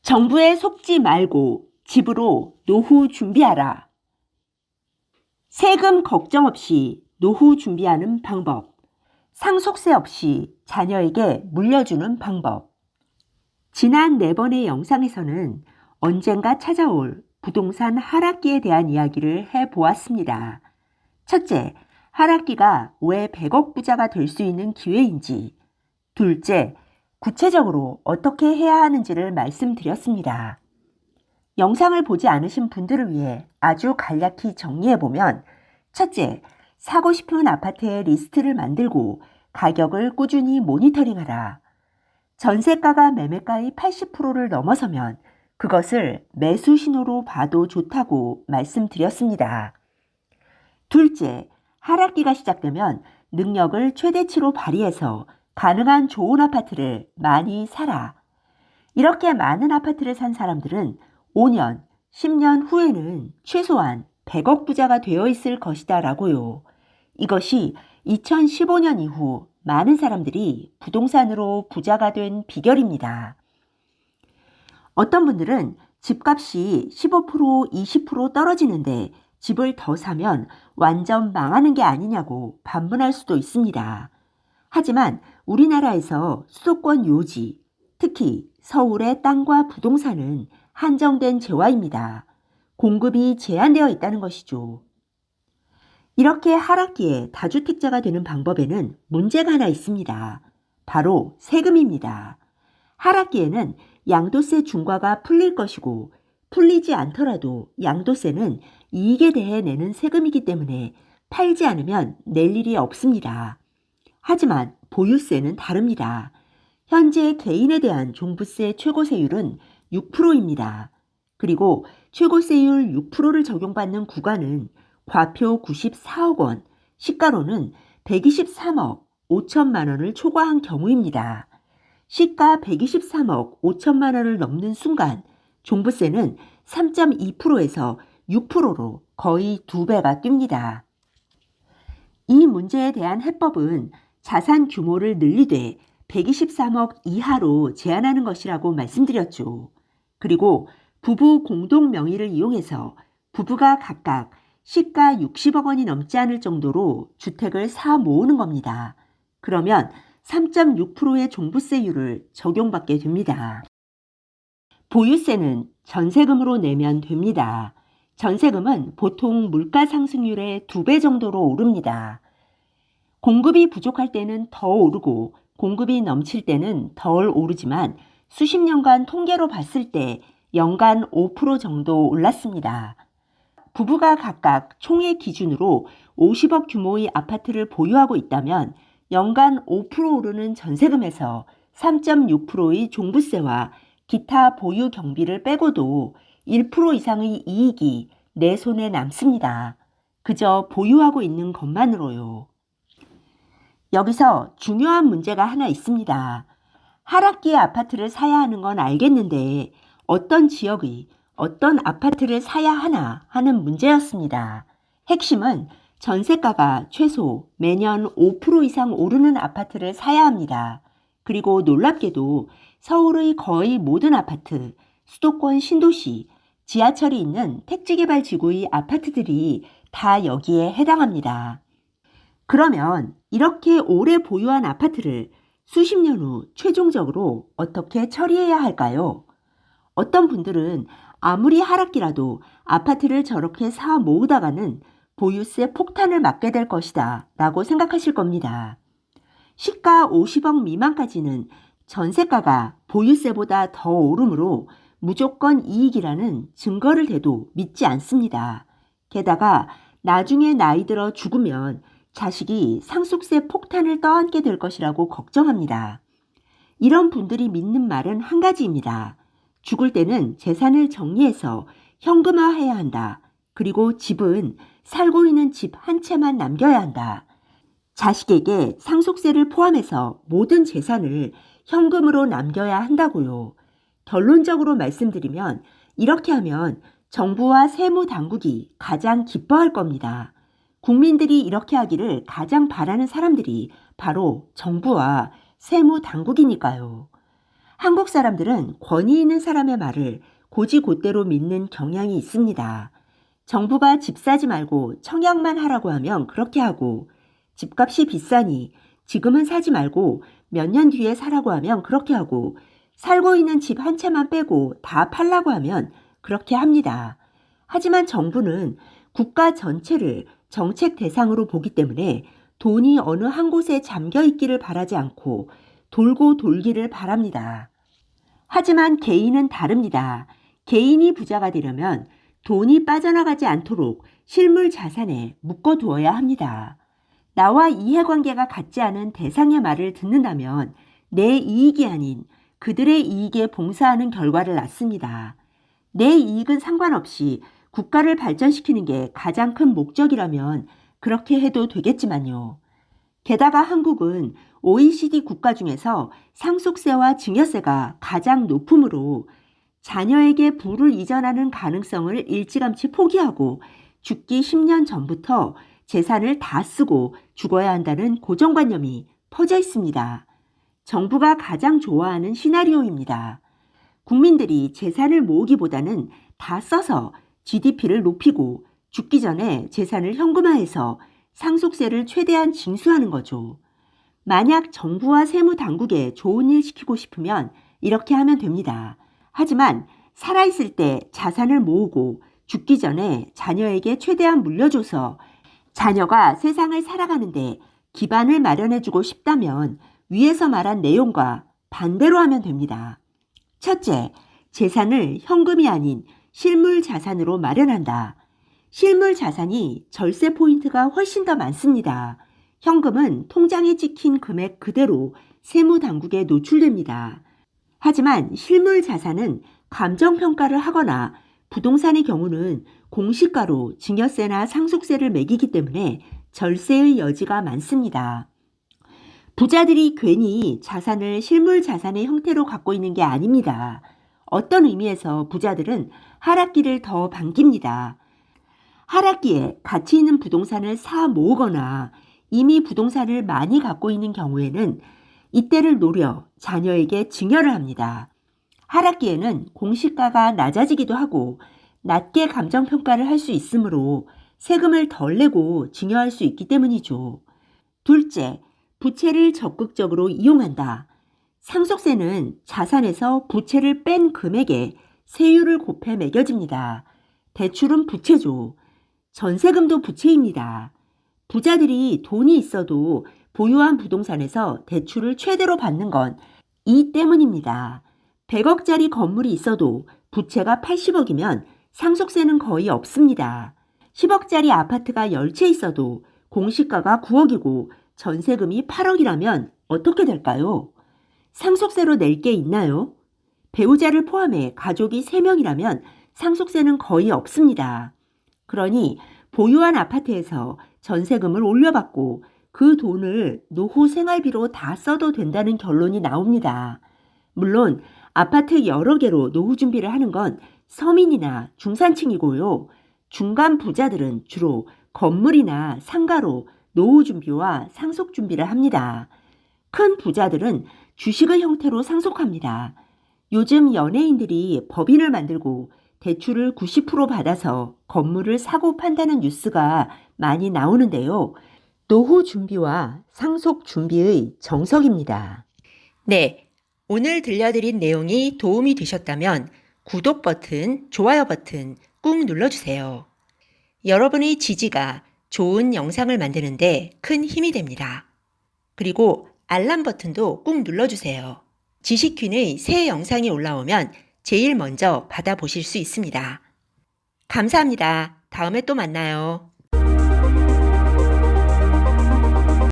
정부에 속지 말고 집으로 노후 준비하라. 세금 걱정 없이 노후 준비하는 방법. 상속세 없이 자녀에게 물려주는 방법. 지난 4번의 영상에서는 언젠가 찾아올 부동산 하락기에 대한 이야기를 해보았습니다. 첫째, 하락기가 왜 100억 부자가 될 수 있는 기회인지. 둘째, 구체적으로 어떻게 해야 하는지를 말씀드렸습니다. 영상을 보지 않으신 분들을 위해 아주 간략히 정리해보면, 첫째, 사고 싶은 아파트의 리스트를 만들고 가격을 꾸준히 모니터링하라. 전세가가 매매가의 80%를 넘어서면 그것을 매수 신호로 봐도 좋다고 말씀드렸습니다. 둘째, 하락기가 시작되면 능력을 최대치로 발휘해서 가능한 좋은 아파트를 많이 사라. 이렇게 많은 아파트를 산 사람들은 5년, 10년 후에는 최소한 100억 부자가 되어 있을 것이다 라고요. 이것이 2015년 이후 많은 사람들이 부동산으로 부자가 된 비결입니다. 어떤 분들은 집값이 15%, 20% 떨어지는데 집을 더 사면 완전 망하는 게 아니냐고 반문할 수도 있습니다. 하지만 우리나라에서 수도권 요지, 특히 서울의 땅과 부동산은 한정된 재화입니다. 공급이 제한되어 있다는 것이죠. 이렇게 하락기에 다주택자가 되는 방법에는 문제가 하나 있습니다. 바로 세금입니다. 하락기에는 양도세 중과가 풀릴 것이고 풀리지 않더라도 양도세는 이익에 대해 내는 세금이기 때문에 팔지 않으면 낼 일이 없습니다. 하지만 보유세는 다릅니다. 현재 개인에 대한 종부세 최고세율은 6%입니다. 그리고 최고세율 6%를 적용받는 구간은 과표 94억 원, 시가로는 123억 5천만 원을 초과한 경우입니다. 시가 123억 5천만 원을 넘는 순간 종부세는 3.2%에서 6%로 거의 2배가 뜁니다. 이 문제에 대한 해법은 자산 규모를 늘리되 123억 이하로 제한하는 것이라고 말씀드렸죠. 그리고 부부 공동 명의를 이용해서 부부가 각각 시가 60억 원이 넘지 않을 정도로 주택을 사 모으는 겁니다. 그러면 3.6%의 종부세율을 적용받게 됩니다. 보유세는 전세금으로 내면 됩니다. 전세금은 보통 물가 상승률의 2배 정도로 오릅니다. 공급이 부족할 때는 더 오르고 공급이 넘칠 때는 덜 오르지만 수십 년간 통계로 봤을 때 연간 5% 정도 올랐습니다. 부부가 각각 총액 기준으로 50억 규모의 아파트를 보유하고 있다면 연간 5% 오르는 전세금에서 3.6%의 종부세와 기타 보유 경비를 빼고도 1% 이상의 이익이 내 손에 남습니다. 그저 보유하고 있는 것만으로요. 여기서 중요한 문제가 하나 있습니다. 하락기에 아파트를 사야 하는 건 알겠는데 어떤 지역의 어떤 아파트를 사야 하나 하는 문제였습니다. 핵심은 전세가가 최소 매년 5% 이상 오르는 아파트를 사야 합니다. 그리고 놀랍게도 서울의 거의 모든 아파트, 수도권 신도시, 지하철이 있는 택지개발지구의 아파트들이 다 여기에 해당합니다. 그러면 이렇게 오래 보유한 아파트를 수십 년 후 최종적으로 어떻게 처리해야 할까요? 어떤 분들은 아무리 하락기라도 아파트를 저렇게 사 모으다가는 보유세 폭탄을 맞게 될 것이다 라고 생각하실 겁니다. 시가 50억 미만까지는 전세가가 보유세보다 더 오르므로 무조건 이익이라는 증거를 대도 믿지 않습니다. 게다가 나중에 나이 들어 죽으면 자식이 상속세 폭탄을 떠안게 될 것이라고 걱정합니다. 이런 분들이 믿는 말은 한 가지입니다. 죽을 때는 재산을 정리해서 현금화해야 한다. 그리고 집은 살고 있는 집 한 채만 남겨야 한다. 자식에게 상속세를 포함해서 모든 재산을 현금으로 남겨야 한다고요. 결론적으로 말씀드리면 이렇게 하면 정부와 세무당국이 가장 기뻐할 겁니다. 국민들이 이렇게 하기를 가장 바라는 사람들이 바로 정부와 세무당국이니까요. 한국 사람들은 권위 있는 사람의 말을 고지곳대로 믿는 경향이 있습니다. 정부가 집 사지 말고 청약만 하라고 하면 그렇게 하고, 집값이 비싸니 지금은 사지 말고 몇 년 뒤에 사라고 하면 그렇게 하고, 살고 있는 집 한 채만 빼고 다 팔라고 하면 그렇게 합니다. 하지만 정부는 국가 전체를 정책 대상으로 보기 때문에 돈이 어느 한 곳에 잠겨 있기를 바라지 않고 돌고 돌기를 바랍니다. 하지만 개인은 다릅니다. 개인이 부자가 되려면 돈이 빠져나가지 않도록 실물 자산에 묶어두어야 합니다. 나와 이해관계가 같지 않은 대상의 말을 듣는다면 내 이익이 아닌 그들의 이익에 봉사하는 결과를 낳습니다. 내 이익은 상관없이 국가를 발전시키는 게 가장 큰 목적이라면 그렇게 해도 되겠지만요. 게다가 한국은 OECD 국가 중에서 상속세와 증여세가 가장 높으므로 자녀에게 부를 이전하는 가능성을 일찌감치 포기하고 죽기 10년 전부터 재산을 다 쓰고 죽어야 한다는 고정관념이 퍼져 있습니다. 정부가 가장 좋아하는 시나리오입니다. 국민들이 재산을 모으기보다는 다 써서 GDP를 높이고 죽기 전에 재산을 현금화해서 상속세를 최대한 징수하는 거죠. 만약 정부와 세무당국에 좋은 일 시키고 싶으면 이렇게 하면 됩니다. 하지만 살아있을 때 자산을 모으고 죽기 전에 자녀에게 최대한 물려줘서 자녀가 세상을 살아가는데 기반을 마련해주고 싶다면 위에서 말한 내용과 반대로 하면 됩니다. 첫째, 재산을 현금이 아닌 실물 자산으로 마련한다. 실물 자산이 절세 포인트가 훨씬 더 많습니다. 현금은 통장에 찍힌 금액 그대로 세무당국에 노출됩니다. 하지만 실물 자산은 감정평가를 하거나 부동산의 경우는 공시가로 증여세나 상속세를 매기기 때문에 절세의 여지가 많습니다. 부자들이 괜히 자산을 실물 자산의 형태로 갖고 있는 게 아닙니다. 어떤 의미에서 부자들은 하락기를 더 반깁니다. 하락기에 가치 있는 부동산을 사 모으거나 이미 부동산을 많이 갖고 있는 경우에는 이때를 노려 자녀에게 증여를 합니다. 하락기에는 공시가가 낮아지기도 하고 낮게 감정평가를 할 수 있으므로 세금을 덜 내고 증여할 수 있기 때문이죠. 둘째, 부채를 적극적으로 이용한다. 상속세는 자산에서 부채를 뺀 금액에 세율을 곱해 매겨집니다. 대출은 부채죠. 전세금도 부채입니다. 부자들이 돈이 있어도 보유한 부동산에서 대출을 최대로 받는 건 이 때문입니다. 100억짜리 건물이 있어도 부채가 80억이면 상속세는 거의 없습니다. 10억짜리 아파트가 10채 있어도 공시가가 9억이고 전세금이 8억이라면 어떻게 될까요? 상속세로 낼 게 있나요? 배우자를 포함해 가족이 3명이라면 상속세는 거의 없습니다. 그러니 보유한 아파트에서 전세금을 올려받고 그 돈을 노후 생활비로 다 써도 된다는 결론이 나옵니다. 물론 아파트 여러 개로 노후 준비를 하는 건 서민이나 중산층이고요. 중간 부자들은 주로 건물이나 상가로 노후 준비와 상속 준비를 합니다. 큰 부자들은 주식의 형태로 상속합니다. 요즘 연예인들이 법인을 만들고 대출을 90% 받아서 건물을 사고 판다는 뉴스가 많이 나오는데요. 노후 준비와 상속 준비의 정석입니다. 네, 오늘 들려드린 내용이 도움이 되셨다면 구독 버튼, 좋아요 버튼 꾹 눌러주세요. 여러분의 지지가 좋은 영상을 만드는데 큰 힘이 됩니다. 그리고 알람 버튼도 꾹 눌러주세요. 지식퀸의 새 영상이 올라오면 제일 먼저 받아보실 수 있습니다. 감사합니다. 다음에 또 만나요.